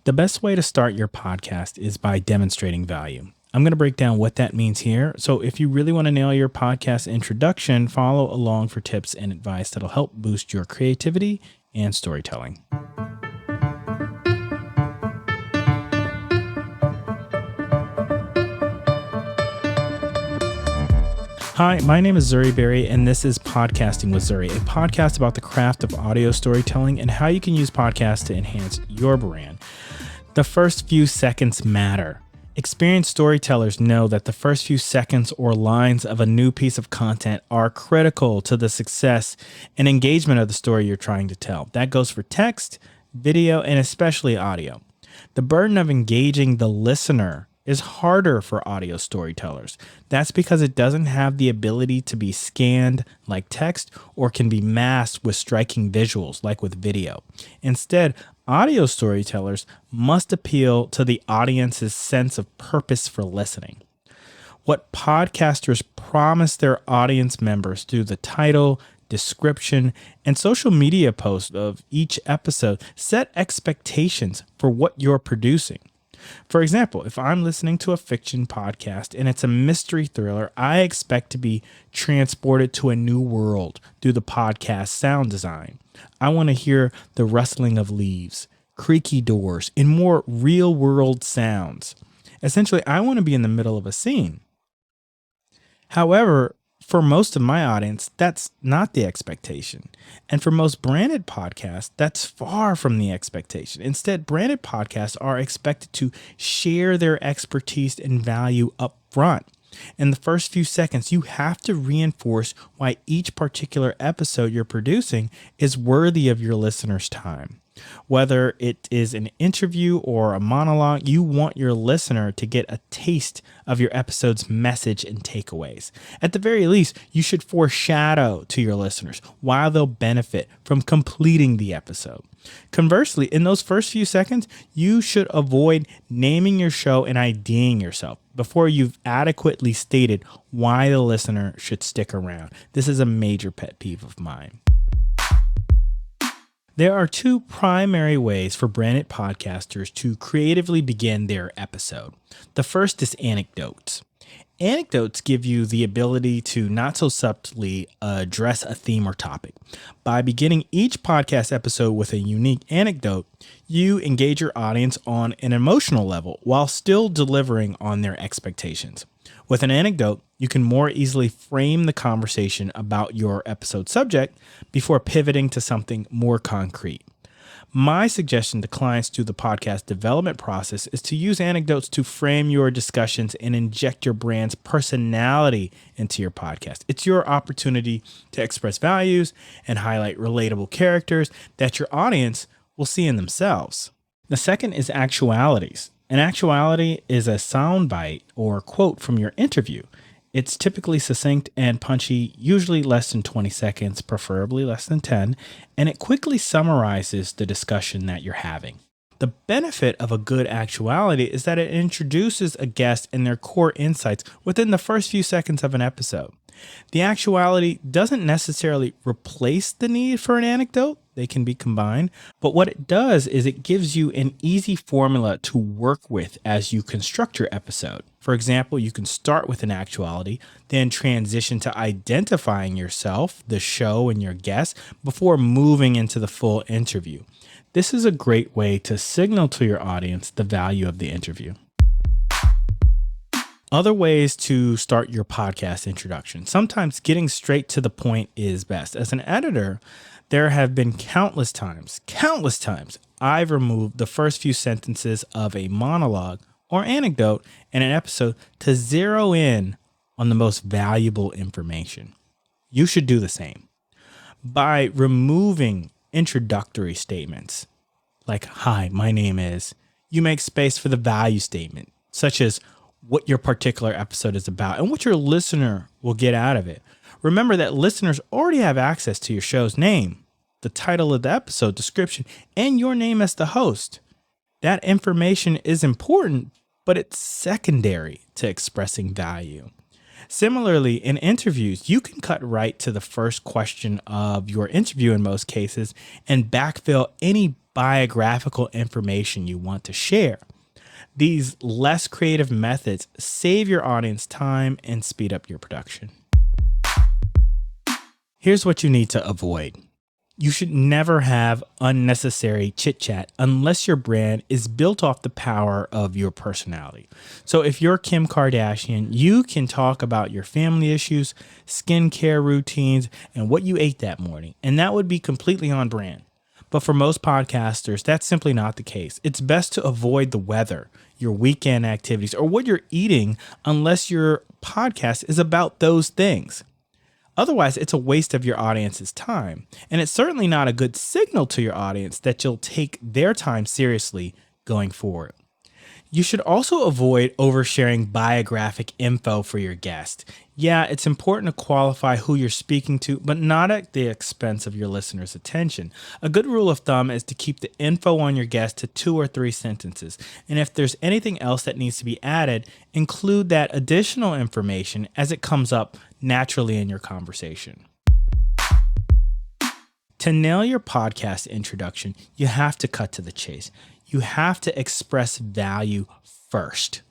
The best way to start your podcast is by demonstrating value. I'm going to break down what that means here. So if you really want to nail your podcast introduction, follow along for tips and advice that'll help boost your creativity and storytelling. Hi, my name is Zuri Berry, and this is Podcasting with Zuri, a podcast about the craft of audio storytelling and how you can use podcasts to enhance your brand. The first few seconds matter. Experienced storytellers know that the first few seconds or lines of a new piece of content are critical to the success and engagement of the story you're trying to tell. That goes for text, video, and especially audio. The burden of engaging the listener is harder for audio storytellers. That's because it doesn't have the ability to be scanned like text or can be masked with striking visuals like with video. Instead, audio storytellers must appeal to the audience's sense of purpose for listening. What podcasters promise their audience members through the title, description, and social media post of each episode set expectations for what you're producing. For example, if I'm listening to a fiction podcast and it's a mystery thriller, I expect to be transported to a new world through the podcast sound design. I want to hear the rustling of leaves, creaky doors, and more real-world sounds. Essentially, I want to be in the middle of a scene. However, for most of my audience, that's not the expectation. And for most branded podcasts, that's far from the expectation. Instead, branded podcasts are expected to share their expertise and value up front. In the first few seconds, you have to reinforce why each particular episode you're producing is worthy of your listener's time. Whether it is an interview or a monologue, you want your listener to get a taste of your episode's message and takeaways. At the very least, you should foreshadow to your listeners why they'll benefit from completing the episode. Conversely, in those first few seconds, you should avoid naming your show and IDing yourself before you've adequately stated why the listener should stick around. This is a major pet peeve of mine. There are two primary ways for branded podcasters to creatively begin their episode. The first is anecdotes. Anecdotes give you the ability to not so subtly address a theme or topic. By beginning each podcast episode with a unique anecdote, you engage your audience on an emotional level while still delivering on their expectations. With an anecdote, you can more easily frame the conversation about your episode subject before pivoting to something more concrete. My suggestion to clients through the podcast development process is to use anecdotes to frame your discussions and inject your brand's personality into your podcast. It's your opportunity to express values and highlight relatable characters that your audience will see in themselves. The second is actualities. An actuality is a soundbite or quote from your interview. It's typically succinct and punchy, usually less than 20 seconds, preferably less than 10, and it quickly summarizes the discussion that you're having. The benefit of a good actuality is that it introduces a guest and their core insights within the first few seconds of an episode. The actuality doesn't necessarily replace the need for an anecdote. They can be combined. But what it does is it gives you an easy formula to work with as you construct your episode. For example, you can start with an actuality, then transition to identifying yourself, the show, and your guest before moving into the full interview. This is a great way to signal to your audience the value of the interview. Other ways to start your podcast introduction. Sometimes getting straight to the point is best. As an editor, there have been countless times I've removed the first few sentences of a monologue or anecdote in an episode to zero in on the most valuable information. You should do the same. By removing introductory statements like, "Hi, my name is," you make space for the value statement, such as what your particular episode is about and what your listener will get out of it. Remember that listeners already have access to your show's name, the title of the episode, description, and your name as the host. That information is important, but it's secondary to expressing value. Similarly, in interviews, you can cut right to the first question of your interview in most cases and backfill any biographical information you want to share. These less creative methods save your audience time and speed up your production. Here's what you need to avoid. You should never have unnecessary chit-chat unless your brand is built off the power of your personality. So if you're Kim Kardashian, you can talk about your family issues, skincare routines, and what you ate that morning, and that would be completely on brand. But for most podcasters, that's simply not the case. It's best to avoid the weather, your weekend activities, or what you're eating unless your podcast is about those things. Otherwise, it's a waste of your audience's time, and it's certainly not a good signal to your audience that you'll take their time seriously going forward. You should also avoid oversharing biographic info for your guest. Yeah, it's important to qualify who you're speaking to, but not at the expense of your listener's attention. A good rule of thumb is to keep the info on your guest to 2 or 3 sentences. And if there's anything else that needs to be added, include that additional information as it comes up naturally in your conversation. To nail your podcast introduction, you have to cut to the chase. You have to express value first.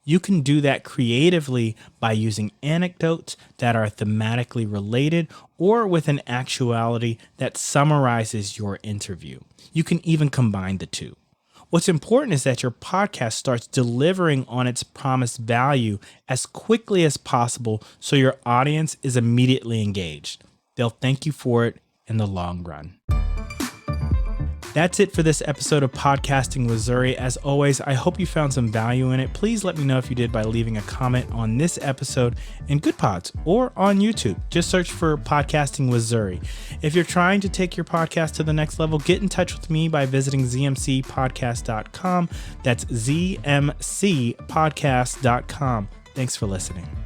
You can do that creatively by using anecdotes that are thematically related or with an actuality that summarizes your interview. You can even combine the two. What's important is that your podcast starts delivering on its promised value as quickly as possible so your audience is immediately engaged. They'll thank you for it in the long run. That's it for this episode of Podcasting with Zuri. As always, I hope you found some value in it. Please let me know if you did by leaving a comment on this episode in GoodPods or on YouTube. Just search for Podcasting with Zuri. If you're trying to take your podcast to the next level, get in touch with me by visiting zmcpodcast.com. That's zmcpodcast.com. Thanks for listening.